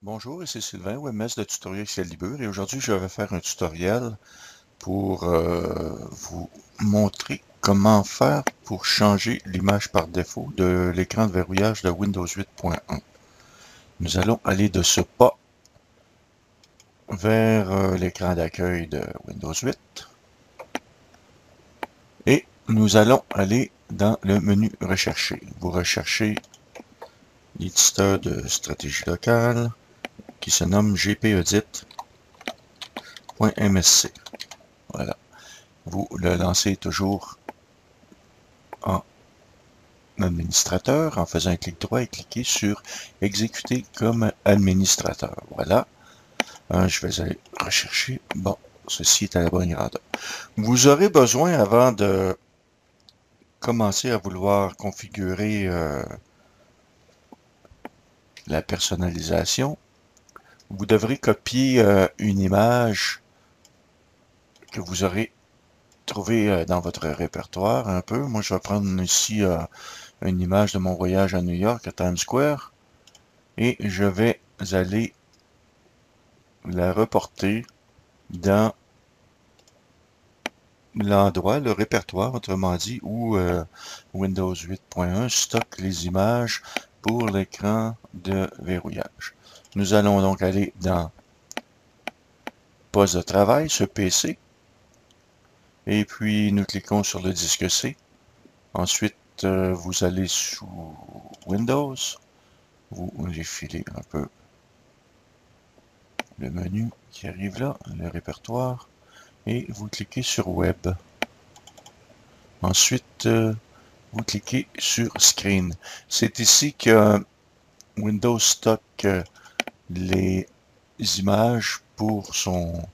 Bonjour, ici Sylvain, webmaster de Tutoriel Excalibur, et aujourd'hui je vais faire un tutoriel pour vous montrer comment faire pour changer l'image par défaut de l'écran de verrouillage de Windows 8.1. Nous allons aller de ce pas vers l'écran d'accueil de Windows 8 et nous allons aller dans le menu Rechercher. Vous recherchez l'éditeur de stratégie locale qui se nomme gpaudit.msc. Voilà. Vous le lancez toujours en administrateur en faisant un clic droit et cliquez sur exécuter comme administrateur. Voilà. Je vais aller rechercher. Bon, ceci est à la bonne grandeur. Vous aurez besoin, avant de commencer à vouloir configurer la personnalisation, vous devrez copier une image que vous aurez trouvée dans votre répertoire un peu. Moi, je vais prendre ici une image de mon voyage à New York, à Times Square, et je vais aller la reporter dans l'endroit, le répertoire, autrement dit, où Windows 8.1 stocke les images pour l'écran de verrouillage. Nous allons donc aller dans Poste de travail, ce PC, et puis nous cliquons sur le disque C. Ensuite, vous allez sous Windows, vous défilez un peu le menu qui arrive là, le répertoire, et vous cliquez sur Web. Ensuite, vous cliquez sur Screen. C'est ici que Windows stocke les images pour son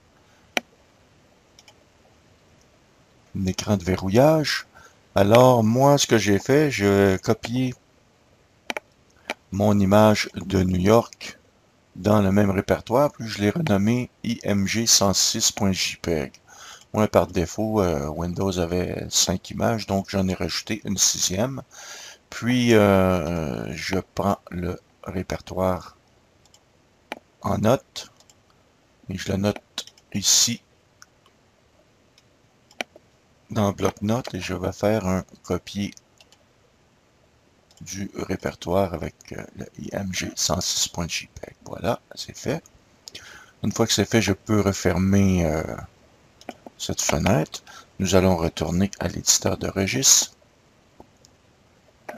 écran de verrouillage. Alors, moi, ce que j'ai fait, j'ai copié mon image de New York dans le même répertoire, puis je l'ai renommé img106.jpg. Moi, par défaut, Windows avait 5 images, donc j'en ai rajouté une 6e. Puis, je prends le répertoire en note et je le note ici dans bloc-notes et je vais faire un copier du répertoire avec le img106.jpg. Voilà, c'est fait. Une fois que c'est fait, je peux refermer cette fenêtre. Nous allons retourner à l'éditeur de registre,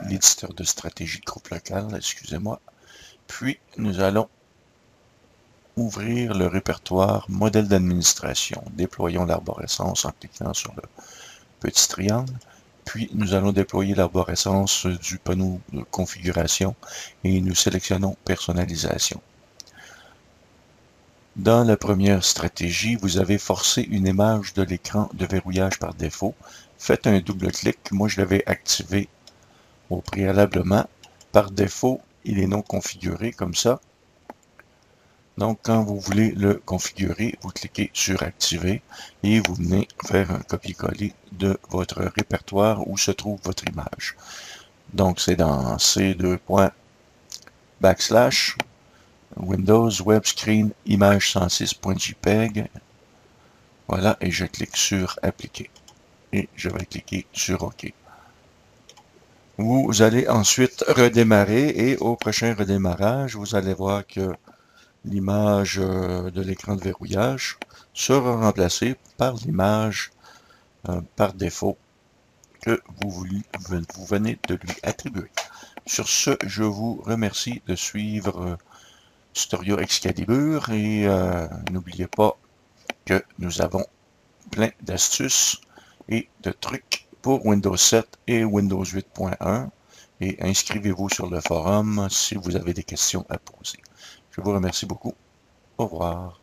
l'éditeur de stratégie groupe local, excusez-moi. Puis, nous allons ouvrir le répertoire modèle d'administration. Déployons l'arborescence en cliquant sur le petit triangle. Puis, nous allons déployer l'arborescence du panneau de configuration et nous sélectionnons personnalisation. Dans la première stratégie, vous avez forcé une image de l'écran de verrouillage par défaut. Faites un double clic. Moi, je l'avais activé au préalablement. Par défaut, il est non configuré comme ça. Donc, quand vous voulez le configurer, vous cliquez sur Activer et vous venez faire un copier-coller de votre répertoire où se trouve votre image. Donc, c'est dans C2. Windows Web Screen Image 106.jpg. Voilà, et je clique sur Appliquer. Et je vais cliquer sur OK. Vous allez ensuite redémarrer et au prochain redémarrage, vous allez voir que l'image de l'écran de verrouillage sera remplacée par l'image par défaut que vous venez de lui attribuer. Sur ce, je vous remercie de suivre Tutoriel Excalibur et n'oubliez pas que nous avons plein d'astuces et de trucs pour Windows 7 et Windows 8.1 et inscrivez-vous sur le forum si vous avez des questions à poser. Je vous remercie beaucoup. Au revoir.